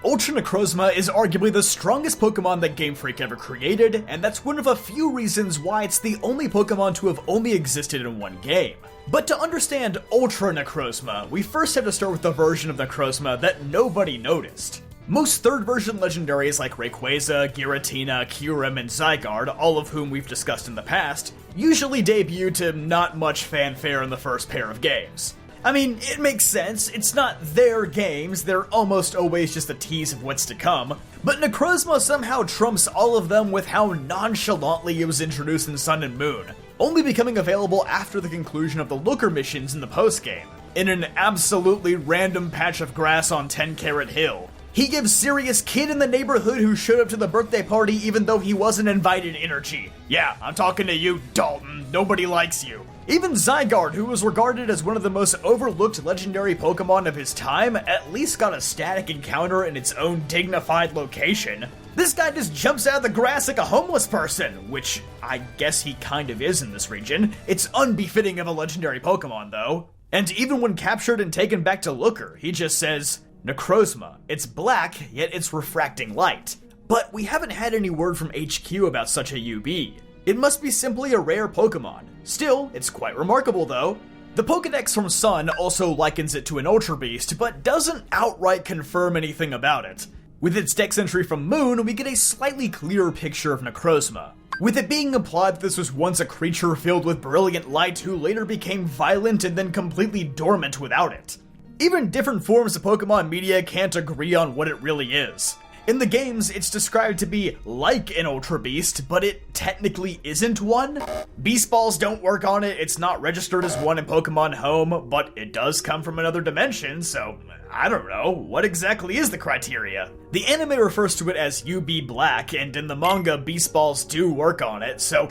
Ultra Necrozma is arguably the strongest Pokemon that Game Freak ever created, and that's one of a few reasons why it's the only Pokemon to have only existed in one game. But to understand Ultra Necrozma, we first have to start with the version of Necrozma that nobody noticed. Most third version legendaries like Rayquaza, Giratina, Kyurem, and Zygarde, all of whom we've discussed in the past, usually debut to not much fanfare in the first pair of games. I mean, it makes sense, it's not their games, they're almost always just a tease of what's to come, but Necrozma somehow trumps all of them with how nonchalantly it was introduced in Sun and Moon, only becoming available after the conclusion of the Looker missions in the postgame, in an absolutely random patch of grass on 10 Carat Hill. He gives serious kid in the neighborhood who showed up to the birthday party even though he wasn't invited energy. Yeah, I'm talking to you, Dalton, nobody likes you. Even Zygarde, who was regarded as one of the most overlooked legendary Pokemon of his time, at least got a static encounter in its own dignified location. This guy just jumps out of the grass like a homeless person, which I guess he kind of is in this region. It's unbefitting of a legendary Pokemon though. And even when captured and taken back to Looker, he just says, Necrozma, it's black, yet it's refracting light. But we haven't had any word from HQ about such a UB. It must be simply a rare Pokemon. Still, it's quite remarkable though. The Pokedex from Sun also likens it to an Ultra Beast, but doesn't outright confirm anything about it. With its Dex entry from Moon, we get a slightly clearer picture of Necrozma, with it being implied that this was once a creature filled with brilliant light who later became violent and then completely dormant without it. Even different forms of Pokemon media can't agree on what it really is. In the games, it's described to be like an Ultra Beast, but it technically isn't one. Beast Balls don't work on it, it's not registered as one in Pokemon Home, but it does come from another dimension, so I don't know, what exactly is the criteria? The anime refers to it as UB Black, and in the manga, Beast Balls do work on it, so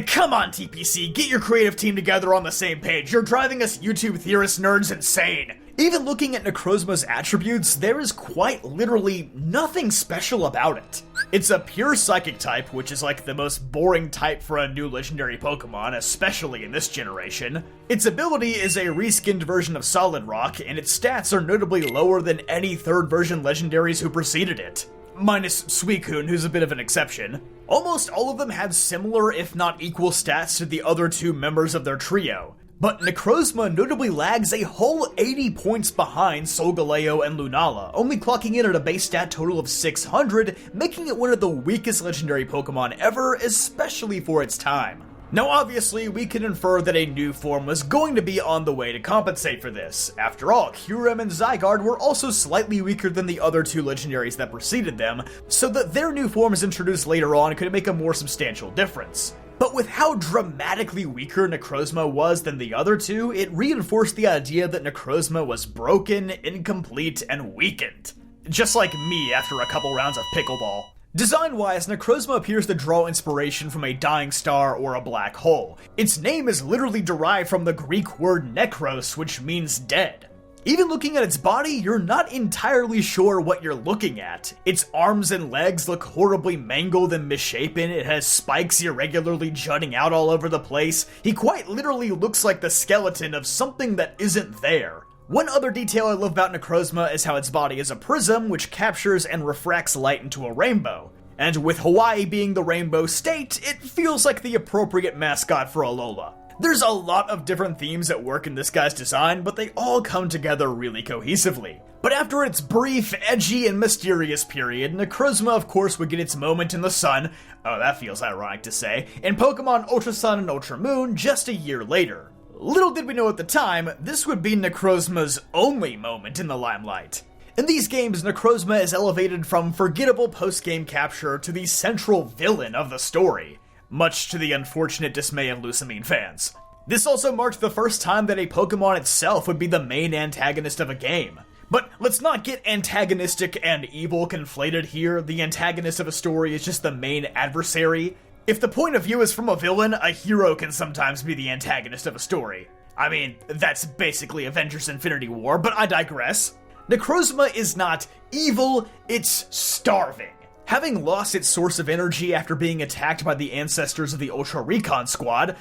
come on TPC, get your creative team together on the same page, you're driving us YouTube theorist nerds insane! Even looking at Necrozma's attributes, there is quite literally nothing special about it. It's a pure Psychic type, which is like the most boring type for a new legendary Pokemon, especially in this generation. Its ability is a reskinned version of Solid Rock, and its stats are notably lower than any third version legendaries who preceded it. Minus Suicune, who's a bit of an exception. Almost all of them have similar, if not equal stats to the other two members of their trio. But Necrozma notably lags a whole 80 points behind Solgaleo and Lunala, only clocking in at a base stat total of 600, making it one of the weakest legendary Pokemon ever, especially for its time. Now obviously, we can infer that a new form was going to be on the way to compensate for this. After all, Kyurem and Zygarde were also slightly weaker than the other two legendaries that preceded them, so that their new forms introduced later on could make a more substantial difference. But with how dramatically weaker Necrozma was than the other two, it reinforced the idea that Necrozma was broken, incomplete, and weakened. Just like me after a couple rounds of pickleball. Design-wise, Necrozma appears to draw inspiration from a dying star or a black hole. Its name is literally derived from the Greek word nekros, which means dead. Even looking at its body, you're not entirely sure what you're looking at. Its arms and legs look horribly mangled and misshapen, it has spikes irregularly jutting out all over the place. He quite literally looks like the skeleton of something that isn't there. One other detail I love about Necrozma is how its body is a prism which captures and refracts light into a rainbow. And with Hawaii being the rainbow state, it feels like the appropriate mascot for Alola. There's a lot of different themes at work in this guy's design, but they all come together really cohesively. But after its brief, edgy, and mysterious period, Necrozma of course would get its moment in the sun, oh that feels ironic to say, in Pokemon Ultra Sun and Ultra Moon just a year later. Little did we know at the time, this would be Necrozma's only moment in the limelight. In these games, Necrozma is elevated from forgettable post-game capture to the central villain of the story, much to the unfortunate dismay of Lusamine fans. This also marked the first time that a Pokemon itself would be the main antagonist of a game. But let's not get antagonistic and evil conflated here. The antagonist of a story is just the main adversary. If the point of view is from a villain, a hero can sometimes be the antagonist of a story. I mean, that's basically Avengers Infinity War, but I digress. Necrozma is not evil, it's starving. Having lost its source of energy after being attacked by the ancestors of the Ultra Recon Squad,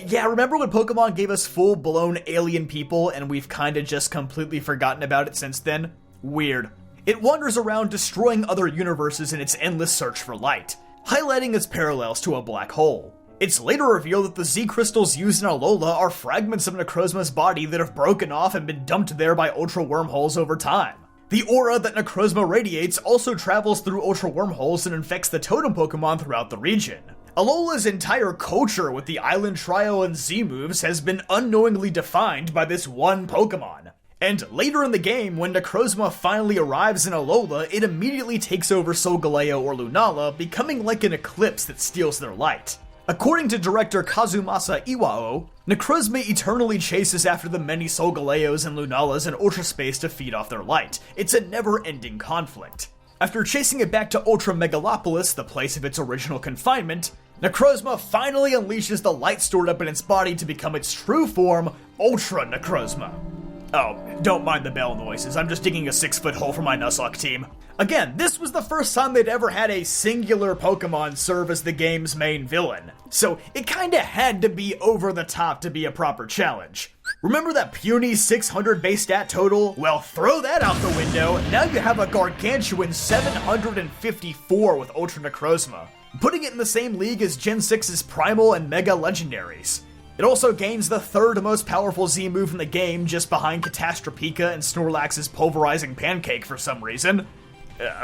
yeah, remember when Pokemon gave us full-blown alien people and we've kinda just completely forgotten about it since then? Weird. It wanders around destroying other universes in its endless search for light, highlighting its parallels to a black hole. It's later revealed that the Z crystals used in Alola are fragments of Necrozma's body that have broken off and been dumped there by Ultra wormholes over time. The aura that Necrozma radiates also travels through Ultra wormholes and infects the totem Pokemon throughout the region. Alola's entire culture with the Island Trio and Z moves has been unknowingly defined by this one Pokemon. And later in the game, when Necrozma finally arrives in Alola, it immediately takes over Solgaleo or Lunala, becoming like an eclipse that steals their light. According to director Kazumasa Iwao, Necrozma eternally chases after the many Solgaleos and Lunalas in Ultra Space to feed off their light. It's a never-ending conflict. After chasing it back to Ultra Megalopolis, the place of its original confinement, Necrozma finally unleashes the light stored up in its body to become its true form, Ultra Necrozma. Oh, don't mind the bell noises, I'm just digging a 6-foot hole for my Nuzlocke team. Again, this was the first time they'd ever had a singular Pokemon serve as the game's main villain, so it kinda had to be over the top to be a proper challenge. Remember that puny 600 base stat total? Well, throw that out the window, now you have a gargantuan 754 with Ultra Necrozma, putting it in the same league as Gen 6's Primal and Mega Legendaries. It also gains the third most powerful Z move in the game, just behind Catastropika and Snorlax's Pulverizing Pancake for some reason.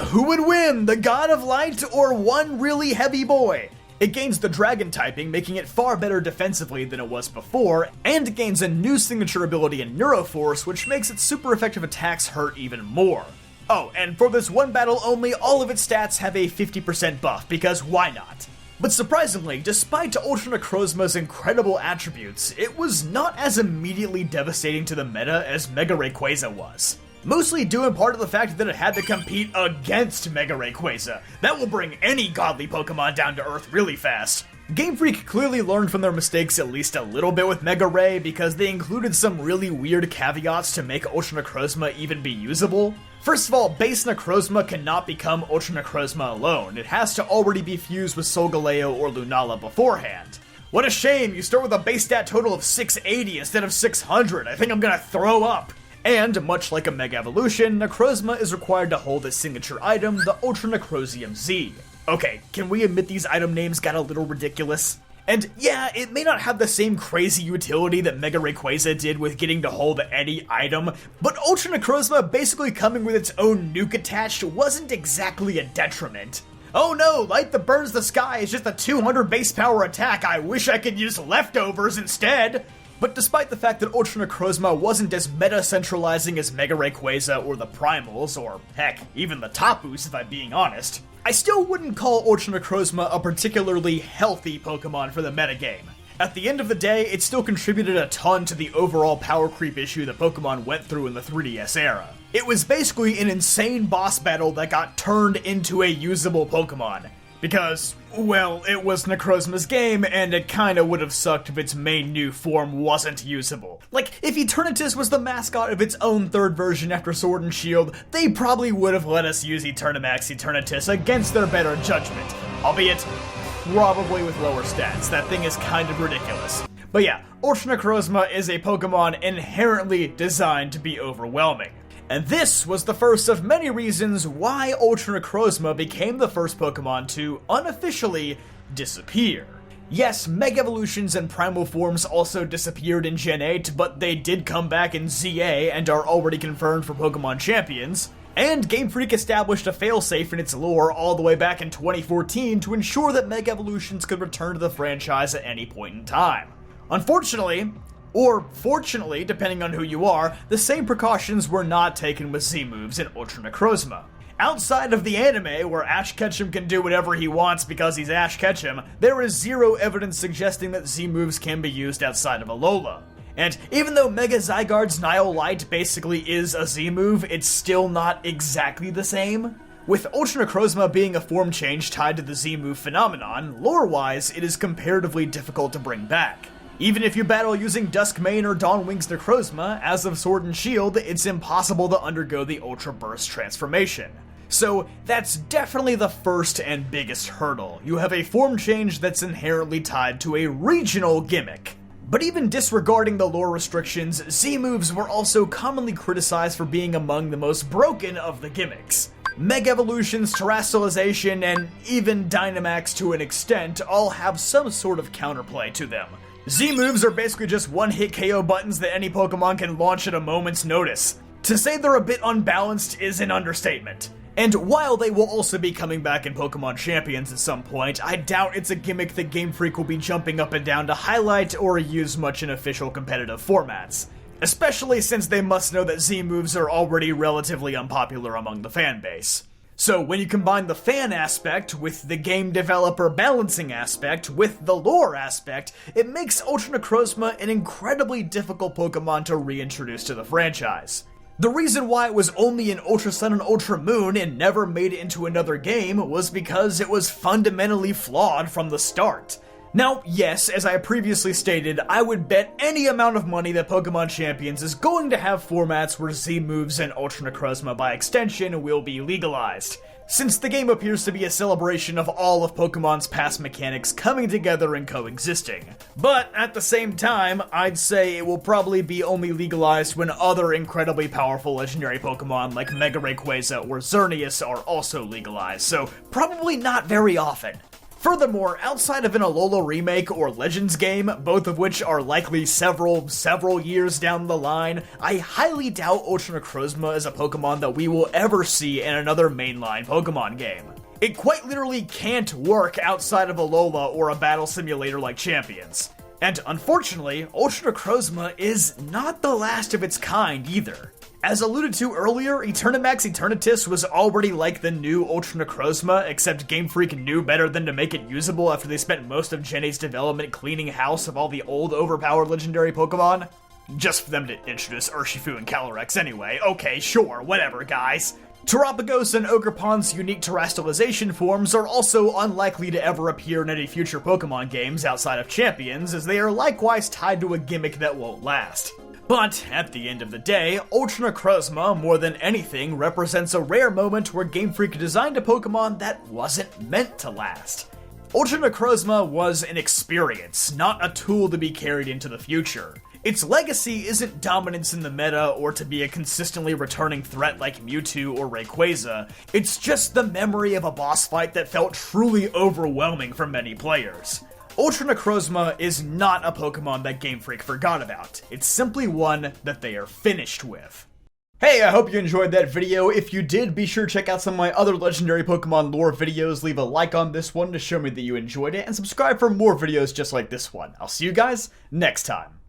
Who would win, the God of Light or one really heavy boy? It gains the Dragon typing, making it far better defensively than it was before, and it gains a new signature ability in Neuroforce, which makes its super effective attacks hurt even more. Oh, and for this one battle only, all of its stats have a 50% buff, because why not? But surprisingly, despite Ultra Necrozma's incredible attributes, it was not as immediately devastating to the meta as Mega Rayquaza was. Mostly due in part to the fact that it had to compete against Mega Rayquaza. That will bring any godly Pokemon down to earth really fast. Game Freak clearly learned from their mistakes at least a little bit with Mega Ray because they included some really weird caveats to make Ultra Necrozma even be usable. First of all, base Necrozma cannot become Ultra Necrozma alone. It has to already be fused with Solgaleo or Lunala beforehand. What a shame, you start with a base stat total of 680 instead of 600. I think I'm gonna throw up. And, much like a Mega Evolution, Necrozma is required to hold its signature item, the Ultra Necrozium Z. Okay, can we admit these item names got a little ridiculous? And yeah, it may not have the same crazy utility that Mega Rayquaza did with getting to hold any item, but Ultra Necrozma basically coming with its own nuke attached wasn't exactly a detriment. Oh no, light that burns the sky is just a 200 base power attack, I wish I could use leftovers instead! But despite the fact that Ultra Necrozma wasn't as meta-centralizing as Mega Rayquaza or the Primals, or heck, even the Tapus if I'm being honest, I still wouldn't call Ultra Necrozma a particularly healthy Pokemon for the metagame. At the end of the day, it still contributed a ton to the overall power creep issue that Pokemon went through in the 3DS era. It was basically an insane boss battle that got turned into a usable Pokemon. Because, well, it was Necrozma's game, and it kinda would've sucked if its main new form wasn't usable. Like, if Eternatus was the mascot of its own third version after Sword and Shield, they probably would've let us use Eternamax Eternatus against their better judgment. Albeit, probably with lower stats. That thing is kind of ridiculous. But yeah, Ultra Necrozma is a Pokemon inherently designed to be overwhelming. And this was the first of many reasons why Ultra Necrozma became the first Pokemon to unofficially disappear. Yes, Mega Evolutions and Primal forms also disappeared in Gen 8, but they did come back in ZA and are already confirmed for Pokemon Champions. And Game Freak established a failsafe in its lore all the way back in 2014 to ensure that Mega Evolutions could return to the franchise at any point in time. Unfortunately, or fortunately, depending on who you are, the same precautions were not taken with Z-moves in Ultra Necrozma. Outside of the anime, where Ash Ketchum can do whatever he wants because he's Ash Ketchum, there is zero evidence suggesting that Z-moves can be used outside of Alola. And even though Mega Zygarde's Nile Light basically is a Z-move, it's still not exactly the same. With Ultra Necrozma being a form change tied to the Z-move phenomenon, lore-wise, it is comparatively difficult to bring back. Even if you battle using Duskmane or Dawnwing's Necrozma, as of Sword and Shield, it's impossible to undergo the Ultra Burst transformation. So that's definitely the first and biggest hurdle. You have a form change that's inherently tied to a regional gimmick. But even disregarding the lore restrictions, Z-moves were also commonly criticized for being among the most broken of the gimmicks. Mega Evolutions, Terastallization, and even Dynamax to an extent all have some sort of counterplay to them. Z-moves are basically just one-hit KO buttons that any Pokemon can launch at a moment's notice. To say they're a bit unbalanced is an understatement. And while they will also be coming back in Pokemon Champions at some point, I doubt it's a gimmick that Game Freak will be jumping up and down to highlight or use much in official competitive formats. Especially since they must know that Z-moves are already relatively unpopular among the fanbase. So when you combine the fan aspect with the game developer balancing aspect with the lore aspect, it makes Ultra Necrozma an incredibly difficult Pokemon to reintroduce to the franchise. The reason why it was only in Ultra Sun and Ultra Moon and never made it into another game was because it was fundamentally flawed from the start. Now, yes, as I previously stated, I would bet any amount of money that Pokemon Champions is going to have formats where Z-moves and Ultra Necrozma by extension will be legalized, since the game appears to be a celebration of all of Pokemon's past mechanics coming together and coexisting. But at the same time, I'd say it will probably be only legalized when other incredibly powerful legendary Pokemon like Mega Rayquaza or Xerneas are also legalized, so probably not very often. Furthermore, outside of an Alola remake or Legends game, both of which are likely several years down the line, I highly doubt Ultra Necrozma is a Pokemon that we will ever see in another mainline Pokemon game. It quite literally can't work outside of Alola or a battle simulator like Champions. And unfortunately, Ultra Necrozma is not the last of its kind either. As alluded to earlier, Eternamax Eternatus was already like the new Ultra Necrozma, except Game Freak knew better than to make it usable after they spent most of Gen 8's development cleaning house of all the old overpowered legendary Pokemon. Just for them to introduce Urshifu and Calyrex anyway. Okay, sure, whatever, guys. Terapagos and Ogerpon's unique terastallization forms are also unlikely to ever appear in any future Pokemon games outside of Champions, as they are likewise tied to a gimmick that won't last. But, at the end of the day, Ultra Necrozma, more than anything, represents a rare moment where Game Freak designed a Pokemon that wasn't meant to last. Ultra Necrozma was an experience, not a tool to be carried into the future. Its legacy isn't dominance in the meta or to be a consistently returning threat like Mewtwo or Rayquaza, it's just the memory of a boss fight that felt truly overwhelming for many players. Ultra Necrozma is not a Pokemon that Game Freak forgot about, it's simply one that they are finished with. Hey, I hope you enjoyed that video. If you did, be sure to check out some of my other legendary Pokemon lore videos, leave a like on this one to show me that you enjoyed it, and subscribe for more videos just like this one. I'll see you guys next time.